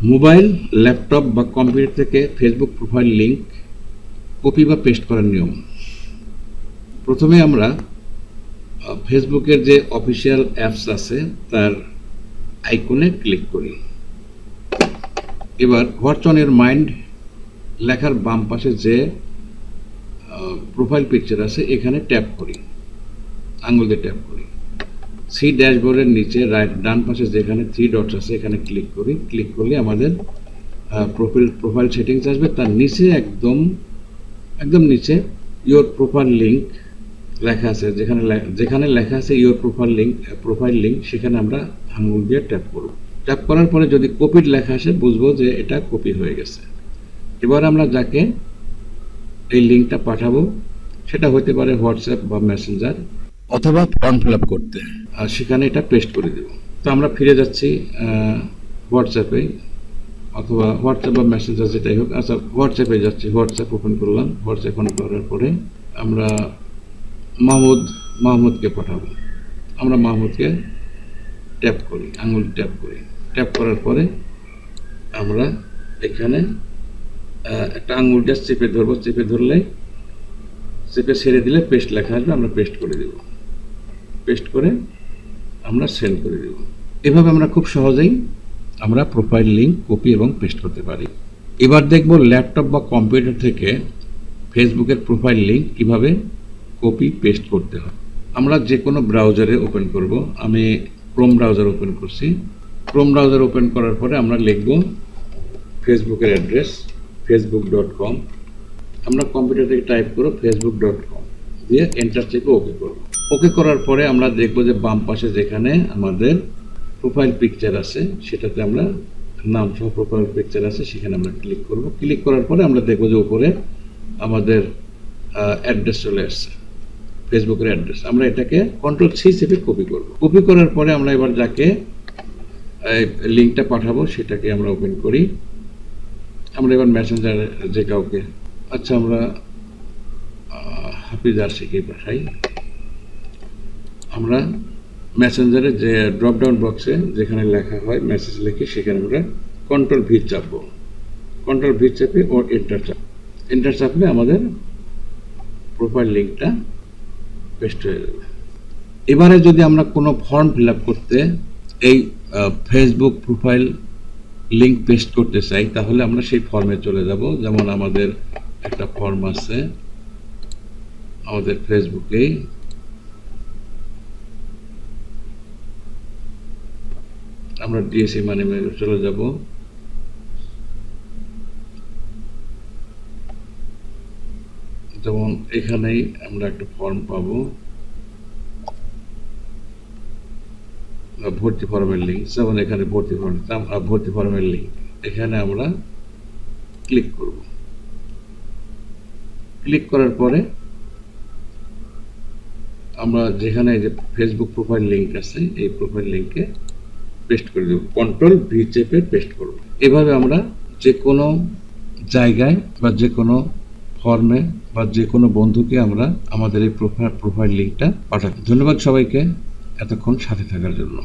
Mobile, laptop বা computer থেকে Facebook profile link copy বা পেস্ট করার নিয়ম। প্রথমে আমরা ফেসবুকের যে অফিসিয়াল অ্যাপস আছে তার আইকনে ক্লিক করি। এবার হোয়াটস অন ইওর মাইন্ড লেখার বাম পাশে যে প্রোফাইল পিকচার আছে এখানে ট্যাপ করি, আঙুল দিয়ে ট্যাপ করি। সি ড্যাশবোর্ডের নিচে ডান পাশে যেখানে 3 ডটস আছে এখানে ক্লিক করি। ক্লিক করলে আমাদের প্রোফাইল সেটিংস আসবে। তার নিচে একদম নিচে ইওর প্রোফাইল লিংক লেখা আছে, যেখানে লেখা আছে ইওর প্রোফাইল লিংক সেখানে আমরা আঙুল দিয়ে ট্যাপ করব। ট্যাপ করার পরে যদি কপিড লেখা আসে বুঝবো যে এটা কপি হয়ে গেছে। এবার আমরা যাকে এই লিঙ্কটা পাঠাবো সেটা হতে পারে হোয়াটসঅ্যাপ বা মেসেঞ্জার অথবা ফর্ম ফিল আপ করতে, আর সেখানে এটা পেস্ট করে দেব। তো আমরা ফিরে যাচ্ছি হোয়াটসঅ্যাপে অথবা হোয়াটসঅ্যাপ বা মেসেঞ্জার যেটাই হোক। আচ্ছা, হোয়াটসঅ্যাপে যাচ্ছি, হোয়াটসঅ্যাপ ওপেন করলাম। হোয়াটসঅ্যাপ ওপেন করার পরে আমরা মাহমুদকে পাঠাবো। আমরা মাহমুদকে ট্যাপ করি, আঙুল ট্যাপ করি। ট্যাপ করার পরে আমরা এখানে একটা আঙুলটা চেপে ধরবো। চেপে ছেড়ে দিলে পেস্ট লেখা আসবে, আমরা পেস্ট করে দেব। পেস্ট করে আমরা সেন্ড করে দেব। এভাবে আমরা খুব সহজেই আমরা প্রোফাইল লিংক কপি এবং পেস্ট করতে পারি। এবার দেখব ল্যাপটপ বা কম্পিউটার থেকে ফেসবুকের প্রোফাইল লিংক কিভাবে কপি পেস্ট করতে হয়। আমরা যে কোনো ব্রাউজারে ওপেন করব। আমি ক্রোম ব্রাউজার ওপেন করছি। ক্রোম ব্রাউজার ওপেন করার পরে আমরা লিখব ফেসবুকের অ্যাড্রেস facebook.com। আমরা কম্পিউটার থেকে টাইপ করব facebook.com দিয়ে এন্টার চেপে ওকে করব। ওকে করার পরে আমরা দেখব যে বাম পাশে যেখানে আমাদের প্রোফাইল পিকচার আছে সেটাতে আমরা নাম সহ প্রোফাইল পিকচার আছে সেখানে আমরা ক্লিক করব। ক্লিক করার পরে আমরা দেখব যে উপরে আমাদের অ্যাড্রেস চলে আসছে, ফেসবুকের অ্যাড্রেস। আমরা এটাকে Ctrl+C চেপে কপি করব। কপি করার পরে আমরা এবার যাকে লিঙ্কটা পাঠাবো সেটাকে আমরা ওপেন করি। আমরা এবার মেসেঞ্জারে যে কাউকে, আচ্ছা আমরা হাফিজ আরশিকে পাঠাই। আমরা মেসেঞ্জারে যে ড্রপ ডাউন বক্সে যেখানে লেখা হয় মেসেজ লিখে সেখানে আমরা Ctrl+V চাপবো। Ctrl+V চেপে ও এন্টার চাপলে আমাদের প্রোফাইল লিঙ্কটা পেস্ট হয়ে যাবে। এবারে যদি আমরা কোনো ফর্ম ফিল আপ করতে এই ফেসবুক প্রোফাইল লিঙ্ক পেস্ট করতে চাই তাহলে আমরা সেই ফর্মে চলে যাব। যেমন আমাদের একটা ফর্ম আছে আমাদের ফেসবুকে, আমরা ডিএসি মানি চলে যাব। যেমন এখানেই আমরা একটা ফর্ম পাবো, ভর্তি ফর্মের লিঙ্ক। যেমন এখানে ভর্তি ফর্মের লিঙ্ক, এখানে আমরা ক্লিক করব। ক্লিক করার পরে আমরা যেখানে যে ফেসবুক প্রোফাইল লিঙ্ক আছে এই প্রোফাইল লিঙ্কে পেস্ট করে দেব। Ctrl+V চেপে পেস্ট করব। এভাবে আমরা যে কোনো জায়গায় বা যে কোনো ফর্মে বা যে কোনো বন্ধুকে আমরা আমাদের এই প্রোফাইল লিঙ্কটা পাঠাবো। ধন্যবাদ সবাইকে এতক্ষণ সাথে থাকার জন্য।